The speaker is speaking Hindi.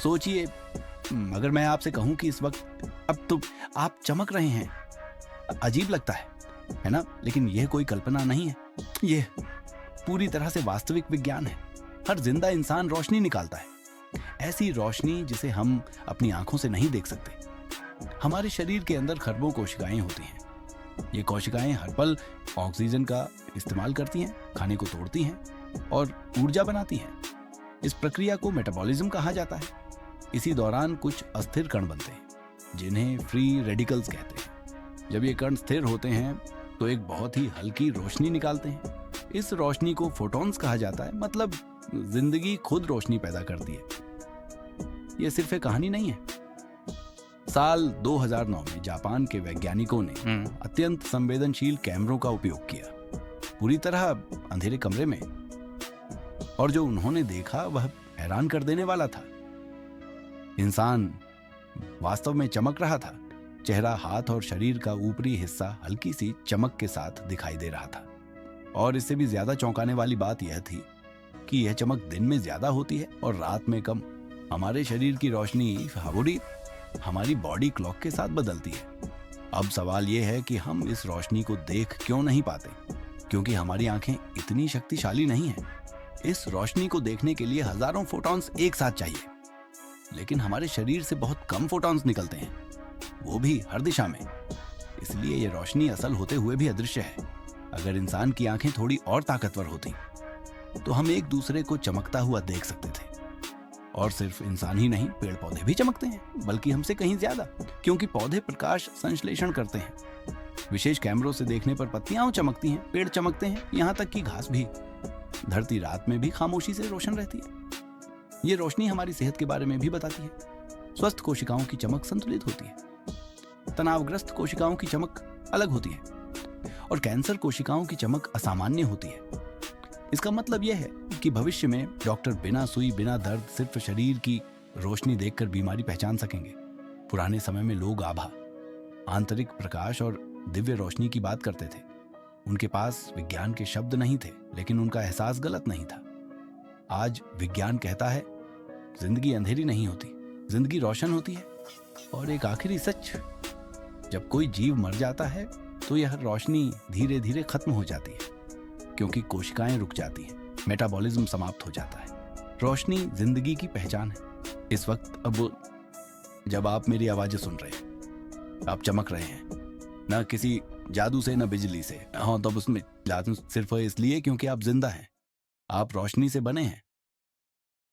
सोचिए, अगर मैं आपसे कहूं कि इस वक्त अब तो आप चमक रहे हैं, अजीब लगता है ना? लेकिन यह कोई कल्पना नहीं है, यह पूरी तरह से वास्तविक विज्ञान है। हर जिंदा इंसान रोशनी निकालता है, ऐसी रोशनी जिसे हम अपनी आंखों से नहीं देख सकते। हमारे शरीर के अंदर खरबों कोशिकाएं होती हैं। ये कोशिकाएं हर पल ऑक्सीजन का इस्तेमाल करती हैं, खाने को तोड़ती हैं और ऊर्जा बनाती हैं। इस प्रक्रिया को मेटाबॉलिज्म कहा जाता है। इसी दौरान कुछ अस्थिर कण बनते हैं, जिन्हें फ्री रेडिकल्स कहते हैं। जब ये कण स्थिर होते हैं तो एक बहुत ही हल्की रोशनी निकालते हैं। इस रोशनी को फोटॉन्स कहा जाता है, मतलब जिंदगी खुद रोशनी पैदा करती है। यह सिर्फ एक कहानी नहीं है। साल 2009 में जापान के वैज्ञानिकों ने अत्यंत संवेदनशील कैमरों का उपयोग किया, पूरी तरह अंधेरे कमरे में, और जो उन्होंने देखा वह हैरान कर देने वाला था। इंसान वास्तव में चमक रहा था। चेहरा, हाथ और शरीर का ऊपरी हिस्सा हल्की सी चमक के साथ दिखाई दे रहा था। और इससे भी ज्यादा चौंकाने वाली बात यह थी कि यह चमक दिन में ज्यादा होती है और रात में कम। हमारे शरीर की रोशनी हमारी बॉडी क्लॉक के साथ बदलती है। अब सवाल यह है कि हम इस रोशनी को देख क्यों नहीं पाते? क्योंकि हमारी आंखें इतनी शक्तिशाली नहीं हैं। इस रोशनी को देखने के लिए हजारों फोटॉन्स एक साथ चाहिए, लेकिन हमारे शरीर से बहुत कम फोटॉन्स निकलते हैं, वो भी हर दिशा में। इसलिए यह रोशनी असल होते हुए भी अदृश्य है। अगर इंसान की आंखें थोड़ी और ताकतवर होती तो हम एक दूसरे को चमकता हुआ देख सकते थे। और सिर्फ इंसान ही नहीं, पेड़ पौधे भी चमकते हैं, बल्कि हमसे कहीं ज्यादा, क्योंकि पौधे प्रकाश संश्लेषण करते हैं। विशेष कैमरों से देखने पर पत्तियां चमकती हैं, पेड़ चमकते हैं, यहाँ तक कि घास भी। धरती रात में भी खामोशी से रोशन रहती है। ये रोशनी हमारी सेहत के बारे में भी बताती है। स्वस्थ कोशिकाओं की चमक संतुलित होती है, तनावग्रस्त कोशिकाओं की चमक अलग होती है, और कैंसर कोशिकाओं की चमक असामान्य होती है। इसका मतलब यह है कि भविष्य में डॉक्टर बिना सुई, बिना दर्द, सिर्फ शरीर की रोशनी देखकर बीमारी पहचान सकेंगे। पुराने समय में लोग आभा, आंतरिक प्रकाश और दिव्य रोशनी की बात करते थे। उनके पास विज्ञान के शब्द नहीं थे, लेकिन उनका एहसास गलत नहीं था। आज विज्ञान कहता है जिंदगी अंधेरी नहीं होती, जिंदगी रोशन होती है। और एक आखिरी सच, जब कोई जीव मर जाता है तो यह रोशनी धीरे धीरे खत्म हो जाती है, क्योंकि कोशिकाएं रुक जाती हैं, मेटाबॉलिज्म समाप्त हो जाता है। रोशनी जिंदगी की पहचान है। इस वक्त अब जब आप मेरी आवाजें सुन रहे हैं, आप चमक रहे हैं, ना किसी जादू से, ना बिजली से। हाँ, तब उसमें सिर्फ इसलिए क्योंकि आप जिंदा हैं। आप रोशनी से बने हैं,